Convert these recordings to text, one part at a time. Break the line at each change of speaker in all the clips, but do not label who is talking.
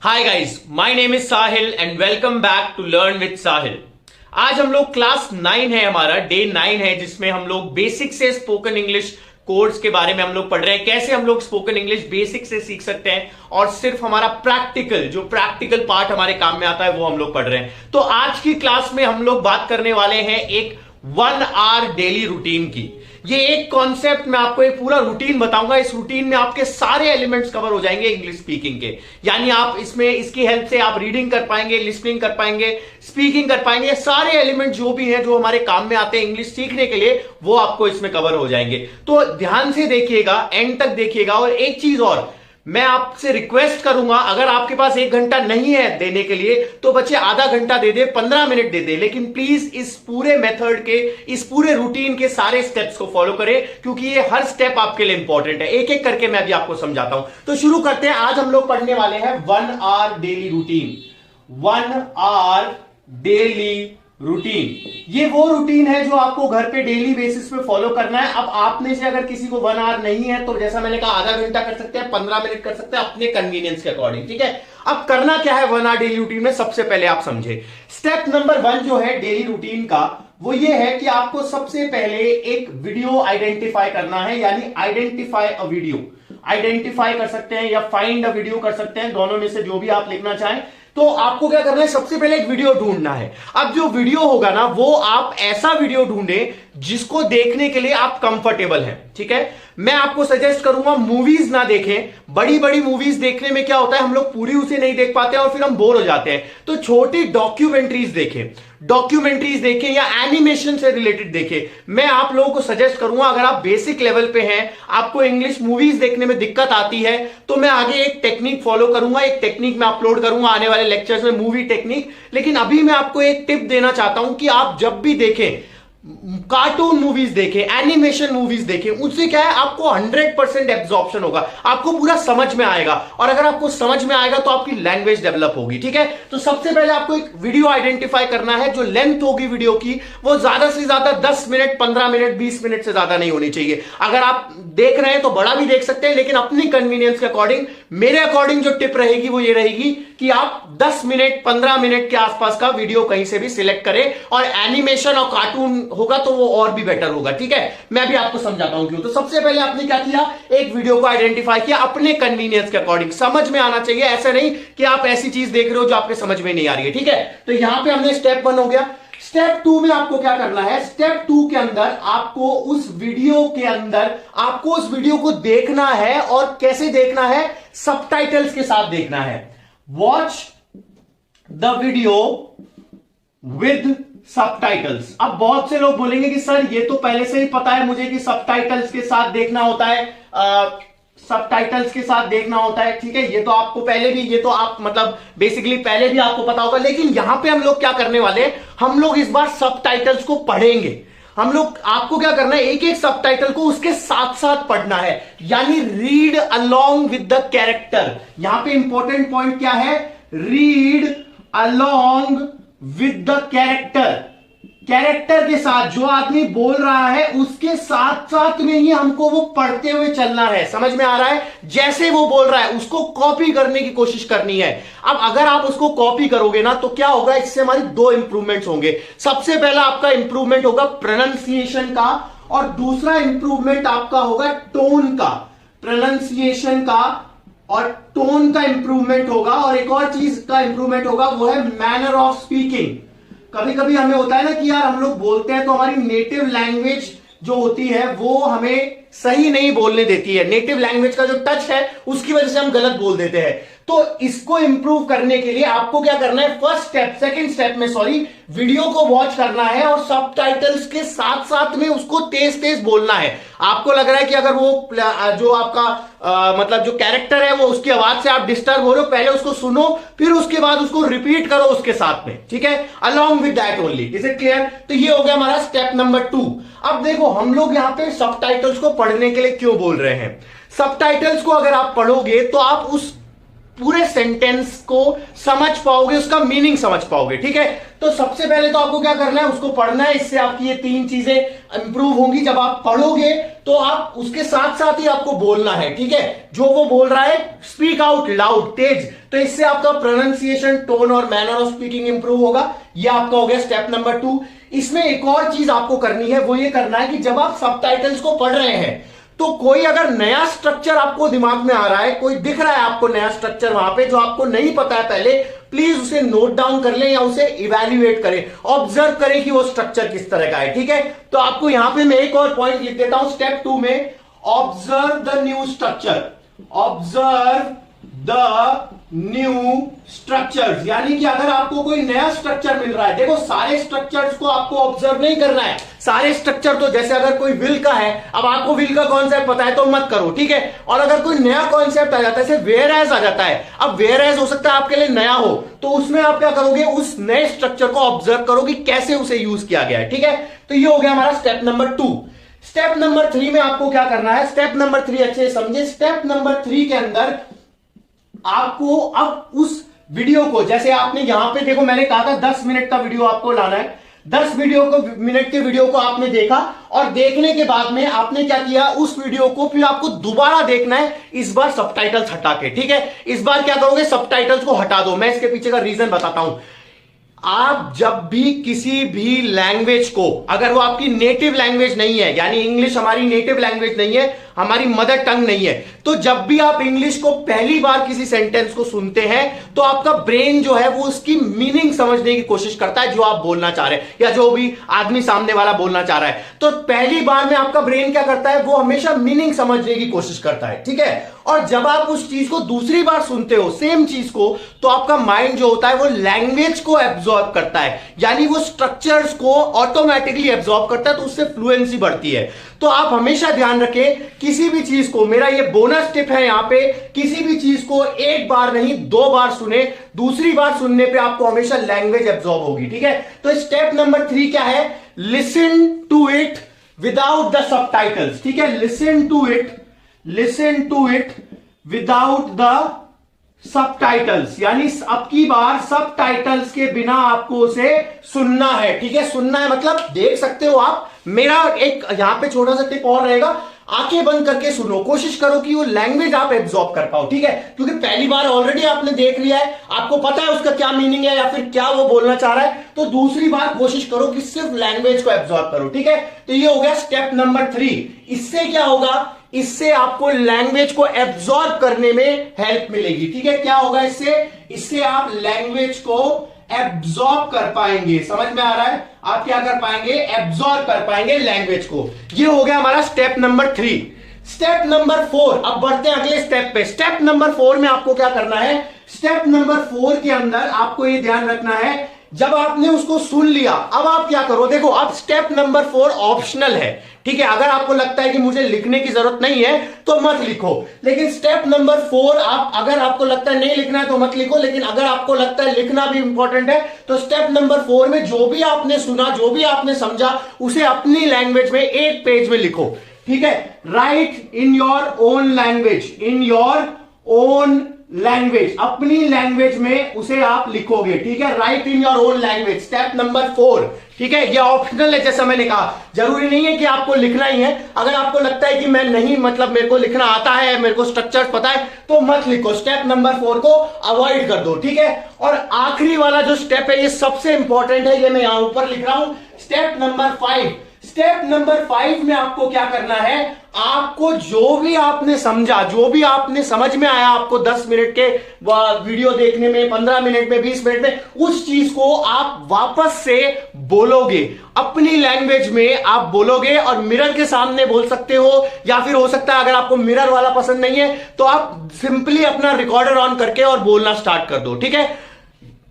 Hi guys, my name is Sahil and welcome back to learn with Sahil. आज हम लोग class 9 है, हमारा डे 9 है, जिसमें हम लोग बेसिक से स्पोकन इंग्लिश कोर्स के बारे में हम लोग पढ़ रहे हैं। कैसे हम लोग स्पोकन इंग्लिश बेसिक से सीख सकते हैं और सिर्फ हमारा प्रैक्टिकल पार्ट हमारे काम में आता है वो हम लोग पढ़ रहे हैं। तो आज की क्लास में हम लोग बात करने वाले हैं एक 1 आवर डेली रूटीन की। ये एक कॉन्सेप्ट मैं आपको एक पूरा रूटीन बताऊंगा। इस रूटीन में आपके सारे एलिमेंट्स कवर हो जाएंगे इंग्लिश स्पीकिंग के, यानी आप इसमें इसकी हेल्प से आप रीडिंग कर पाएंगे, लिसनिंग कर पाएंगे, स्पीकिंग कर पाएंगे। सारे एलिमेंट जो भी हैं जो हमारे काम में आते हैं इंग्लिश सीखने के लिए, वो आपको इसमें कवर हो जाएंगे। तो ध्यान से देखिएगा, एंड तक देखिएगा। और एक चीज और मैं आपसे रिक्वेस्ट करूंगा, अगर आपके पास 1 घंटा नहीं है देने के लिए तो बच्चे आधा घंटा दे दे, 15 मिनट दे दे, लेकिन प्लीज इस पूरे मेथड के, इस पूरे रूटीन के सारे स्टेप्स को फॉलो करें, क्योंकि ये हर स्टेप आपके लिए इंपॉर्टेंट है। एक एक करके मैं अभी आपको समझाता हूं। तो शुरू करते हैं। आज हम लोग पढ़ने वाले हैं 1 hour daily routine. 1 hour daily routine, ये वो रूटीन है जो आपको घर पे डेली बेसिस पे फॉलो करना है। अब आप में से अगर किसी को 1 आवर नहीं है तो जैसा मैंने कहा आधा घंटा कर सकते हैं, 15 मिनट कर सकते हैं, अपने कन्वीनियंस के अकॉर्डिंग। ठीक है, अब करना क्या है 1 आवर डेली रूटीन में, सबसे पहले आप समझे। स्टेप नंबर 1 जो है डेली रूटीन का, वो ये है कि आपको सबसे पहले एक वीडियो आइडेंटिफाई करना है, यानी आइडेंटिफाई अ वीडियो। आइडेंटिफाई कर सकते हैं या फाइंड अ वीडियो कर सकते हैं, दोनों में से जो भी आप लिखना चाहें। तो आपको क्या करना है, सबसे पहले एक वीडियो ढूंढना है। अब जो वीडियो होगा ना, वो आप ऐसा वीडियो ढूंढें जिसको देखने के लिए आप कंफर्टेबल हैं। ठीक है, मैं आपको सजेस्ट करूंगा मूवीज ना देखें। बड़ी बड़ी मूवीज देखने में क्या होता है, हम लोग पूरी उसे नहीं देख पाते और फिर हम बोर हो जाते हैं। तो छोटी डॉक्यूमेंट्रीज देखें या एनिमेशन से रिलेटेड देखें। मैं आप लोगों को सजेस्ट करूंगा, अगर आप बेसिक लेवल पे हैं, आपको इंग्लिश मूवीज देखने में दिक्कत आती है, तो मैं आगे एक टेक्निक फॉलो करूंगा, एक टेक्निक मैं अपलोड करूंगा आने वाले लेक्चर्स में, मूवी टेक्निक। लेकिन अभी मैं आपको एक टिप देना चाहता हूं कि आप जब भी देखें, कार्टून मूवीज देखें, एनिमेशन मूवीज देखें, उससे क्या है, आपको 100% एब्जॉर्प्शन होगा, आपको पूरा समझ में आएगा। और अगर आपको समझ में आएगा तो आपकी लैंग्वेज डेवलप होगी। ठीक है, तो सबसे पहले आपको एक वीडियो आइडेंटिफाई करना है। जो लेंथ होगी वीडियो की, वो ज्यादा से ज्यादा 10 मिनट, 15 मिनट, 20 मिनट से ज्यादा नहीं होनी चाहिए। अगर आप देख रहे हैं तो बड़ा भी देख सकते हैं, लेकिन अपनी कन्वीनियंस के अकॉर्डिंग, मेरे अकॉर्डिंग जो टिप रहेगी वो ये रहेगी कि आप 10 मिनट, 15 मिनट के आसपास का वीडियो कहीं से भी सिलेक्ट करें, और एनिमेशन और कार्टून होगा तो वो और भी बेटर होगा। ठीक है, मैं भी आपको समझाता हूं क्यों। तो सबसे पहले आपने क्या किया, एक वीडियो को आइडेंटिफाई किया अपने कन्वीनियंस के अकॉर्डिंग, समझ में आना चाहिए। ऐसा नहीं कि आप ऐसी चीज देख रहे हो जो आपके समझ में नहीं आ रही है। ठीक है, तो यहां पे हमने स्टेप 1 हो गया। स्टेप 2 में आपको क्या करना है, स्टेप 2 के अंदर आपको उस वीडियो को देखना है। और कैसे देखना है, सबटाइटल्स के साथ देखना है। Watch the video with subtitles. अब बहुत से लोग बोलेंगे कि सर ये तो पहले से ही पता है मुझे कि सबटाइटल्स के साथ देखना होता है, सबटाइटल्स के साथ देखना होता है। ठीक है, ये तो आपको पहले भी, ये तो आप मतलब बेसिकली पहले भी आपको पता होगा। लेकिन यहां पे हम लोग क्या करने वाले हैं, हम लोग इस बार सबटाइटल्स को पढ़ेंगे। हम लोग, आपको क्या करना है, एक एक सबटाइटल को उसके साथ साथ पढ़ना है, यानी read along with the character. यहां पे इंपॉर्टेंट पॉइंट क्या है, read along with the character के साथ, जो आदमी बोल रहा है उसके साथ साथ में ही हमको वो पढ़ते हुए चलना है। समझ में आ रहा है, जैसे वो बोल रहा है उसको कॉपी करने की कोशिश करनी है। अब अगर आप उसको कॉपी करोगे ना तो क्या होगा, इससे हमारी 2 इंप्रूवमेंट्स होंगे। सबसे पहला आपका इंप्रूवमेंट होगा प्रोनाउंसिएशन का, और दूसरा इंप्रूवमेंट आपका होगा टोन का। प्रोनाउंसिएशन का और टोन का इंप्रूवमेंट होगा, और एक और चीज का इंप्रूवमेंट होगा, वो है मैनर ऑफ स्पीकिंग। कभी कभी हमें होता है ना कि यार हम लोग बोलते हैं तो हमारी नेटिव लैंग्वेज जो होती है वो हमें सही नहीं बोलने देती है। नेटिव लैंग्वेज का जो टच है उसकी वजह से हम गलत बोल देते हैं। तो इसको इंप्रूव करने के लिए आपको क्या करना है, सेकंड स्टेप में वीडियो को वॉच करना है और सबटाइटल्स के साथ साथ में उसको तेज तेज बोलना है। आपको लग रहा है कि अगर वो जो आपका मतलब जो कैरेक्टर है वो उसकी आवाज से आप डिस्टर्ब हो रहे हो, पहले उसको सुनो, फिर उसके बाद उसको रिपीट करो उसके साथ में। ठीक है, along with that only. Is it clear? तो ये हो गया हमारा स्टेप नंबर 2। अब देखो, हम लोग यहां पे सबटाइटल्स को पढ़ने के लिए क्यों बोल रहे हैं। सबटाइटल्स को अगर आप पढ़ोगे तो आप उस पूरे सेंटेंस को समझ पाओगे, उसका मीनिंग समझ पाओगे। ठीक है, तो सबसे पहले तो आपको क्या करना है, उसको पढ़ना है। इससे आपकी ये 3 चीजें इंप्रूव होंगी। जब आप पढ़ोगे तो आप उसके साथ साथ ही आपको बोलना है। ठीक है, जो वो बोल रहा है स्पीक आउट लाउड, तेज। तो इससे आपका प्रोनाउंसिएशन, टोन और मैनर ऑफ स्पीकिंग इंप्रूव होगा। ये आपका हो गया स्टेप नंबर 2। इसमें एक और चीज आपको करनी है, वो ये करना है कि जब आप सबटाइटल्स को पढ़ रहे हैं तो कोई अगर नया स्ट्रक्चर आपको दिमाग में आ रहा है, कोई दिख रहा है आपको नया स्ट्रक्चर वहां पे जो आपको नहीं पता है पहले, प्लीज उसे नोट डाउन कर लें या उसे इवैल्यूएट करें, ऑब्जर्व करें कि वो स्ट्रक्चर किस तरह का है। ठीक है, तो आपको यहां पे मैं एक और पॉइंट लिख देता हूं स्टेप 2 में, observe the new structure. Observe the new structures, यानी कि अगर आपको कोई नया स्ट्रक्चर मिल रहा है, देखो सारे स्ट्रक्चर्स को आपको ऑब्जर्व नहीं करना है। सारे स्ट्रक्चर तो जैसे अगर कोई विल का है, अब आपको विल का कॉन्सेप्ट पता है तो मत करो। ठीक है, और अगर कोई नया कॉन्सेप्ट आ जाता है, जैसे वेयर एज आ जाता है, अब वेयर एज हो सकता है आपके लिए नया हो, तो उसमें आप क्या करोगे, उस नए स्ट्रक्चर को ऑब्जर्व करोगे कैसे उसे यूज किया गया है। ठीक है, तो ये हो गया हमारा स्टेप नंबर 2। स्टेप नंबर 3 में आपको क्या करना है, स्टेप नंबर 3 अच्छे से समझे। स्टेप नंबर 3 के अंदर आपको अब उस वीडियो को, जैसे आपने यहां पे देखो मैंने कहा था 10 मिनट का वीडियो आपको लाना है, 10 मिनट के वीडियो को आपने देखा और देखने के बाद में आपने क्या किया, उस वीडियो को फिर आपको दोबारा देखना है, इस बार सबटाइटल्स हटा के। ठीक है, इस बार क्या करोगे, सबटाइटल्स को हटा दो। मैं इसके पीछे का रीजन बताता हूं। आप जब भी किसी भी लैंग्वेज को, अगर वो आपकी नेटिव लैंग्वेज नहीं है, यानी इंग्लिश हमारी नेटिव लैंग्वेज नहीं है, हमारी मदर टंग नहीं है, तो जब भी आप इंग्लिश को पहली बार किसी सेंटेंस को सुनते हैं तो आपका ब्रेन जो है वो उसकी मीनिंग समझने की कोशिश करता है, जो आप बोलना चाह रहे हैं या जो भी आदमी सामने वाला बोलना चाह रहा है। तो पहली बार में आपका ब्रेन क्या करता है, वो हमेशा मीनिंग समझने की कोशिश करता है। ठीक है, और जब आप उस चीज को दूसरी बार सुनते हो, सेम चीज को, तो आपका माइंड जो होता है वो लैंग्वेज को एब्जॉर्ब करता है, यानी वो स्ट्रक्चर्स को ऑटोमेटिकली एब्जॉर्ब करता है, तो उससे फ्लुएंसी बढ़ती है। तो आप हमेशा ध्यान रखें, किसी भी चीज को, मेरा ये बोनस टिप है यहां पे, किसी भी चीज को एक बार नहीं 2 बार सुने, दूसरी बार सुनने पे आपको हमेशा लैंग्वेज एब्जॉर्ब होगी। ठीक है, तो स्टेप नंबर 3 क्या है, listen to it without the subtitles. ठीक है, listen to it without the subtitles, यानी अब की बार सबटाइटल्स के बिना आपको उसे सुनना है। ठीक है, सुनना है मतलब देख सकते हो आप। मेरा एक यहां पे छोटा सा टिप और रहेगा, आंखें बंद करके सुनो, कोशिश करो कि वो लैंग्वेज आप एब्जॉर्ब कर पाओ। ठीक है, क्योंकि पहली बार ऑलरेडी आपने देख लिया है, आपको पता है उसका क्या मीनिंग है या फिर क्या वो बोलना चाह रहा है, तो दूसरी बार कोशिश करो कि सिर्फ लैंग्वेज को एब्जॉर्ब करो। ठीक है, तो ये हो गया स्टेप नंबर 3। इससे क्या होगा, इससे आपको लैंग्वेज को एब्जॉर्ब करने में हेल्प मिलेगी। ठीक है, क्या होगा इससे आप लैंग्वेज को एब्जॉर्ब कर पाएंगे। समझ में आ रहा है, आप क्या कर पाएंगे, एब्जॉर्ब कर पाएंगे लैंग्वेज को। ये हो गया हमारा स्टेप नंबर 3। स्टेप नंबर 4, अब बढ़ते हैं अगले स्टेप पे। स्टेप नंबर 4 में आपको क्या करना है, स्टेप नंबर 4 के अंदर आपको ये ध्यान रखना है, जब आपने उसको सुन लिया, अब आप क्या करो, देखो अब स्टेप नंबर 4 ऑप्शनल है। ठीक है, अगर आपको लगता है कि मुझे लिखने की जरूरत नहीं है तो मत लिखो, लेकिन स्टेप नंबर 4 आप, अगर आपको लगता है नहीं लिखना है तो मत लिखो, लेकिन अगर आपको लगता है लिखना भी इंपॉर्टेंट है तो स्टेप नंबर 4 में जो भी आपने सुना, जो भी आपने समझा, उसे अपनी लैंग्वेज में एक पेज में लिखो। ठीक है, right in your own language, in your own language, अपनी लैंग्वेज में उसे आप लिखोगे। ठीक है, right in your own language, step number 4। ठीक है, ये ऑप्शनल है, जैसा मैंने कहा, जरूरी नहीं है कि आपको लिखना ही है। अगर आपको लगता है कि मैं नहीं, मतलब मेरे को लिखना आता है, मेरे को स्ट्रक्चर्स पता है, तो मत लिखो, स्टेप नंबर 4 को अवॉइड कर दो। ठीक है, और आखिरी वाला जो स्टेप है ये सबसे इंपॉर्टेंट है, ये मैं यहां ऊपर लिख रहा हूं, स्टेप नंबर 5। स्टेप नंबर 5 में आपको क्या करना है, आपको जो भी आपने समझा, जो भी आपने समझ में आया आपको 10 मिनट के वीडियो देखने में, 15 मिनट में, 20 मिनट में, उस चीज को आप वापस से बोलोगे, अपनी लैंग्वेज में आप बोलोगे, और मिरर के सामने बोल सकते हो, या फिर हो सकता है अगर आपको मिरर वाला पसंद नहीं है तो आप सिंपली अपना रिकॉर्डर ऑन करके और बोलना स्टार्ट कर दो। ठीक है,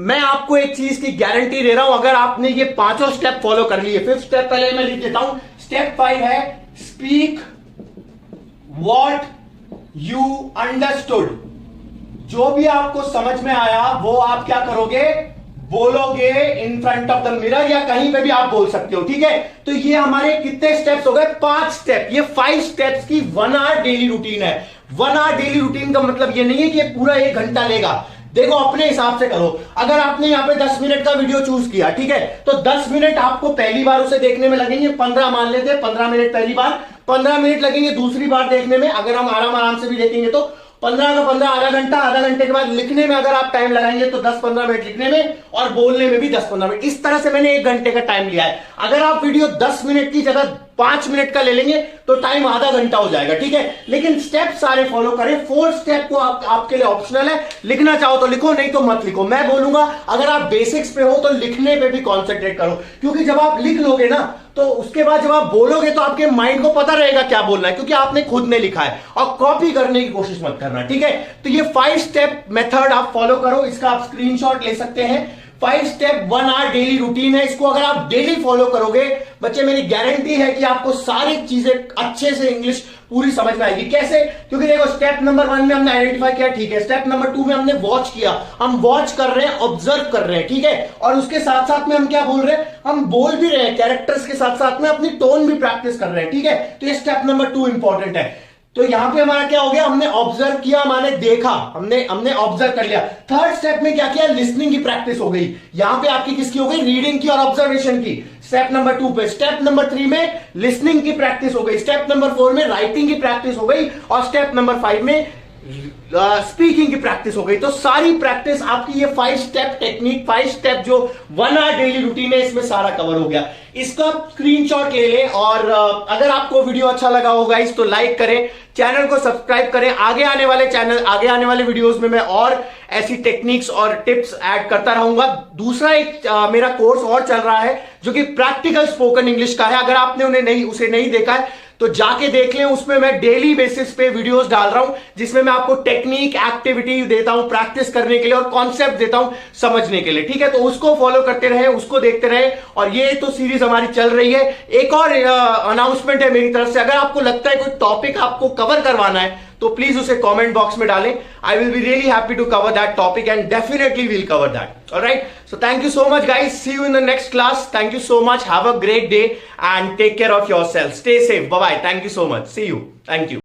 मैं आपको एक चीज की गारंटी दे रहा हूं, अगर आपने ये 5 स्टेप फॉलो कर लिए, 5th स्टेप पहले मैं लिख देता हूं। स्टेप 5 है स्पीक व्हाट यू अंडरस्टूड। जो भी आपको समझ में आया वो आप क्या करोगे, बोलोगे in front of the mirror, या कहीं पे भी आप बोल सकते हो। ठीक है, तो ये हमारे कितने स्टेप्स हो गए, 5 स्टेप। ये 5 स्टेप्स की 1 आवर डेली रूटीन है। 1 आवर डेली रूटीन का मतलब ये नहीं है कि ये पूरा 1 घंटा लेगा।
देखो अपने हिसाब से करो। अगर आपने यहाँ पे 10 मिनट का वीडियो चूज किया, ठीक है, तो 10 मिनट आपको पहली बार उसे देखने में लगेंगे, 15 मान लेते हैं, 15 मिनट पहली बार, 15 मिनट लगेंगे दूसरी बार देखने में। अगर हम आराम आराम से भी देखेंगे तो 15 का 15 आधा घंटा, आधा घंटे के बाद लिखने में अगर आप टाइम लगाएंगे तो 10-15 मिनट लिखने में, और बोलने में भी 10-15 मिनट। इस तरह से मैंने 1 घंटे का टाइम लिया है। अगर आप वीडियो 10 मिनट की जगह 5 मिनट का ले लेंगे तो टाइम आधा घंटा हो जाएगा, ठीक है। लेकिन स्टेप सारे फॉलो करें। 4 स्टेप को आपके लिए ऑप्शनल है, लिखना चाहो तो लिखो, नहीं तो मत लिखो। मैं बोलूंगा अगर आप बेसिक्स पे हो तो लिखने पे भी कॉन्सेंट्रेट करो, क्योंकि जब आप लिख लोगे ना तो उसके बाद जब आप बोलोगे तो आपके माइंड को पता रहेगा क्या बोलना है, क्योंकि आपने खुद ने लिखा है। और कॉपी करने की कोशिश मत करना, ठीक है। तो ये 5 स्टेप मेथड आप फॉलो करो। इसका आप स्क्रीनशॉट ले सकते हैं। 5 स्टेप 1 आवर डेली रूटीन है। इसको अगर आप डेली फॉलो करोगे बच्चे, मेरी गारंटी है कि आपको सारी चीजें अच्छे से इंग्लिश पूरी समझ में आएगी। कैसे? क्योंकि देखो स्टेप नंबर 1 में हमने आइडेंटिफाई किया, ठीक है। स्टेप नंबर 2 में हमने वॉच किया, हम वॉच कर रहे हैं, ऑब्जर्व कर रहे हैं, ठीक है। और उसके साथ साथ में हम क्या बोल रहे हैं, हम बोल भी रहे हैं, कैरेक्टर्स के साथ साथ में अपनी टोन भी प्रैक्टिस कर रहे हैं, ठीक है। तो ये स्टेप नंबर 2 इंपॉर्टेंट है। तो यहां पे हमारा क्या हो गया, हमने ऑब्जर्व किया, माने देखा, हमने ऑब्जर्व कर लिया। थर्ड स्टेप में क्या किया, लिसनिंग की प्रैक्टिस हो गई। यहां पे आपकी किसकी हो गई, रीडिंग की और ऑब्जर्वेशन की, स्टेप नंबर 2 पे। स्टेप नंबर 3 में लिसनिंग की प्रैक्टिस हो गई। स्टेप नंबर 4 में राइटिंग की प्रैक्टिस हो गई। और स्टेप नंबर 5 में स्पीकिंग की प्रैक्टिस हो गई। तो सारी प्रैक्टिस आपकी ये 5 स्टेप टेक्निक, 5 स्टेप जो 1 आवर डेली रूटीन है, इसमें सारा कवर हो गया। इसका स्क्रीनशॉट ले लें। और अगर आपको वीडियो अच्छा लगा होगा इस तो लाइक करें, चैनल को सब्सक्राइब करें। आगे आने वाले वीडियोस में मैं और ऐसी टेक्निक्स और टिप्स ऐड करता रहूंगा। दूसरा एक मेरा कोर्स और चल रहा है जो कि प्रैक्टिकल स्पोकन इंग्लिश का है। अगर आपने उसे नहीं देखा है तो जाके देख लें। उसमें मैं डेली बेसिस पे वीडियोस डाल रहा हूं, जिसमें मैं आपको टेक्निक, एक्टिविटी देता हूं प्रैक्टिस करने के लिए और कॉन्सेप्ट देता हूं समझने के लिए, ठीक है। तो उसको फॉलो करते रहे, उसको देखते रहे। और ये तो सीरीज हमारी चल रही है। एक और अनाउंसमेंट है मेरी तरफ से, अगर आपको लगता है कोई टॉपिक आपको कवर करवाना है तो प्लीज उसे कमेंट बॉक्स में डालें। I will be really happy to cover that topic and definitely will cover that. Alright, so thank you so much guys, see you in the next class. Thank you so much, have a great day and take care of yourself, stay safe, bye bye, thank you so much, see you, thank you.